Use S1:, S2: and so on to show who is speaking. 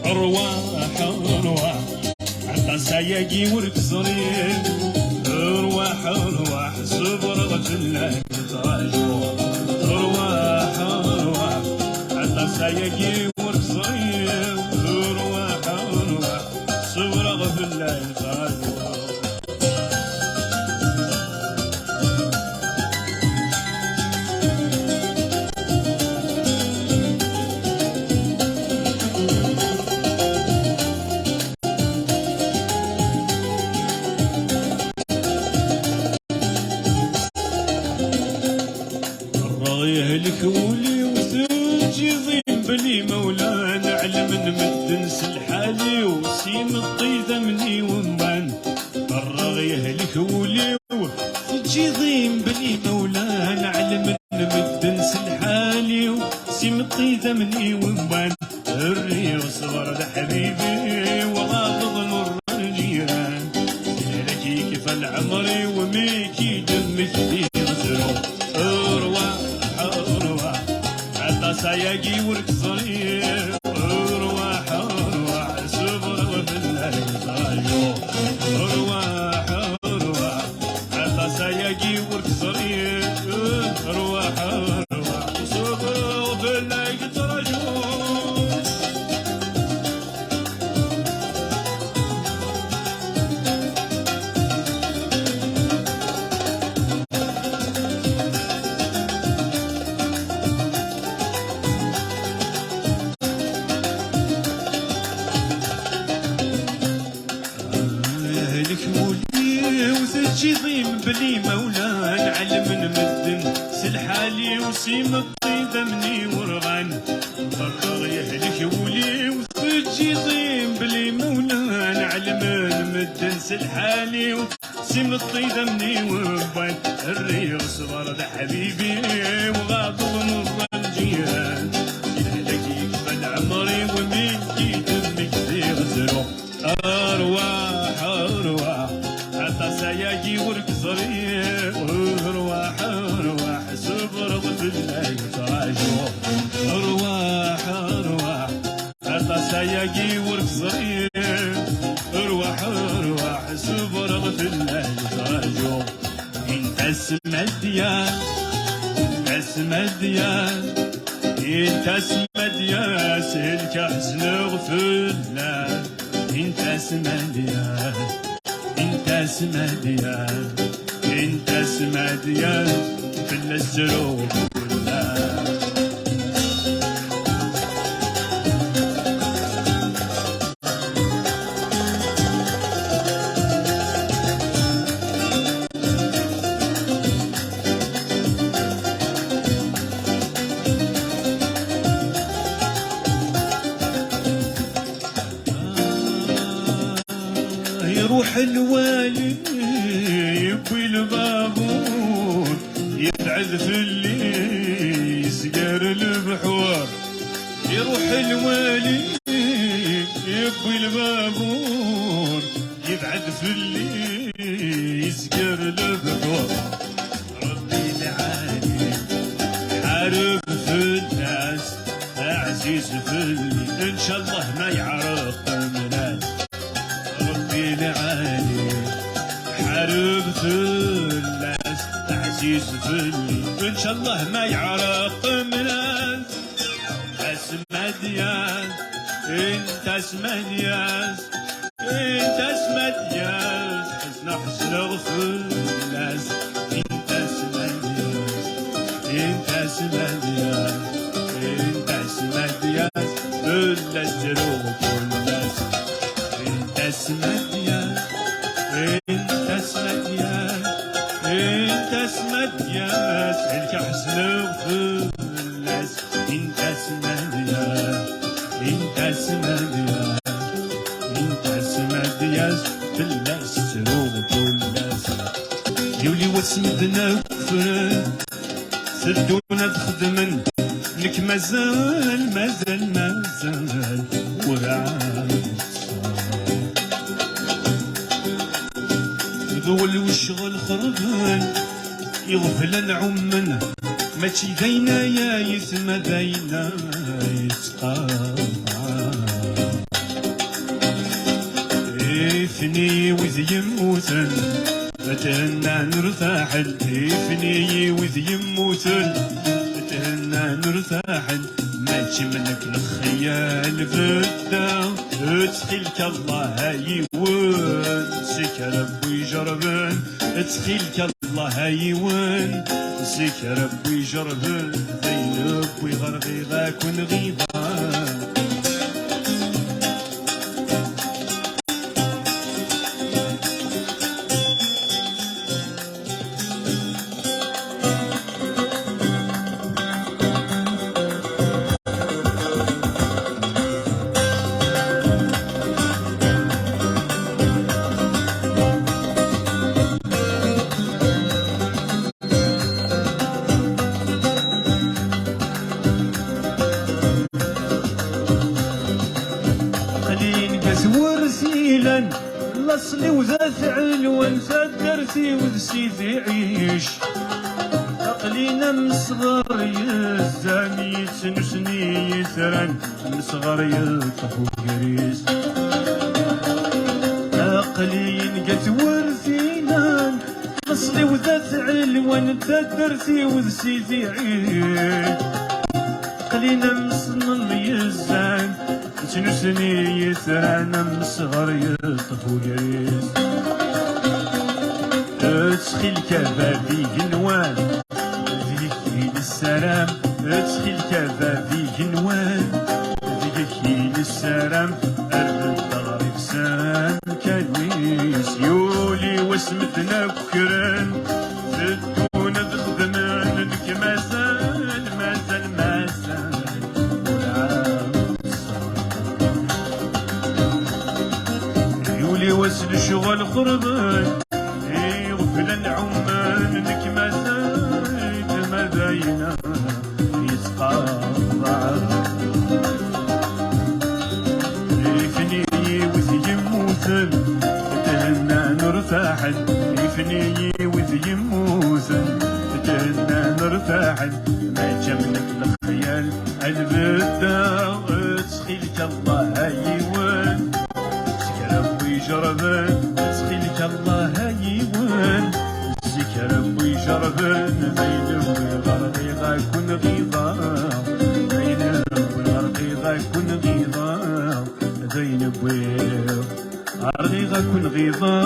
S1: ارواح ارواح عالطاساياكي ورك صرير، ارواح ارواح صبر في الليل تراجو، ارواح ارواح عالطاساياكي ورك صرير، ارواح ارواح صبر في الليل تراجو. يهلك ولي وثلجي ضيم بلي مولانا علم نمدنس الحالي وسيم الطيذة مني ومان، فرغ يهلك ولي وثلجي ضيم بلي مولانا علم نمدنس الحالي وسيم الطيذة مني ومان، الري وصبر ده حبيبي وغاضب نور الجيران، لكي كيف العمري وميكي دمك في غزرو، ساياقي ورك صغير، ارواح ارواح صبر في الليل تراجو، ارواح ارواح عطا ساياقي ورك صغير، ارواح ارواح صبر في الليل تراجو. وثلجي ضيم بلي مولانا علم نمدن سلحالي وسيم الطيبة مني ورغان، فرغ يهلك ولي وثلجي ضيم بلي مولانا علم نمدن سلحالي وسيم الطيبة مني ورغان، الريح صبر ده حبيبي وغاضب نور الجيران، لك يكفى عمري وميكي دمك في غزرو، ارواح ارواح عالطاساياكي ورك صرير، ارواح ارواح صبر في الليل تراجو، ارواح ارواح عالطاساياكي ورك صرير، ارواح ارواح صبر في الليل تراجو. انت اسم الديان اسم الديان انت اسم الديان سلك حزن غفلان، انت اسم الديان انت اسمه ديان انت اسمه ديان في الزروق كلها. يروح الوالي يبوي البابور يبعد في اللي يسقر البحور، يروح الوالي يبوي البابور يبعد في اللي يسقر البحور، ربي العالي حارب في الناس عزيز في اللي ان شاء الله ما يعرف الناس، العالي حارب في الناس عزيز في اللي ان شاء الله ما يعرف الناس، اسمه ديان انت اسمه دياس انت اسمه دياس حسن حسن غفر الناس، انت اسمه دياس انت اسمه دياس انت اسمه دياس كل الزروق والناس، انت اسمه انت اسمك ياس انت اسمك ياس عليك حسن غفر الناس، انت اسمك ياس انت اسمك ياس انت اسمك ياس في الناس سروق الناس، يولي واسمدنا كفر سدونا بخدمن لك مازال مازال مازال ورعاك ذول والشغل خربان يغفل عمنا ماشي ذينا يا يسمى ذينا يتقاطع، يفني وذ يموتن تهنا نرتاحل يفني وذ يموتن تهنا نرتاحل ماشي منك الخيال بدا تخيلك الله يوان سيك ربي جربان تخيلك الله يوان سيك ربي جربان زينب ويغرغيغا كون غيظا ورسيلا الاصلي وذا فعل وانسى درسي وذسي عيش عقلينا مصغر يزاني يتنسني يثرن مصغر يطفو قريس عقلي نقت ورثينا الاصلي وذا فعل وانسى درسي وذسي عيش عقلينا مصغر يزان تنسني يثرانا مصغر يطفو قريس تسخي الكبابي جنوان ذيكي للسلام تسخي الكبابي جنوان ذيكي للسلام أرد الضغري بسان كالويس يولي واسمتنا كران زدون بخدمان لك مازال مازال مازال واسل شغل خربان يغفل العمان انك ما زايد ما باينه يتقاطع يفني وذ يموتن تهنا نرتاحل يفني وذ يموتن تهنا نرتاحل ما جملك الخيال البدا تسخيلك الله يوان جربان تسخيلك الله يوان زيك ربي جربان زينب والغرغيغا كون غيظا زينب والغرغيغا كون غيظا زينب والغرغيغا كون غيظا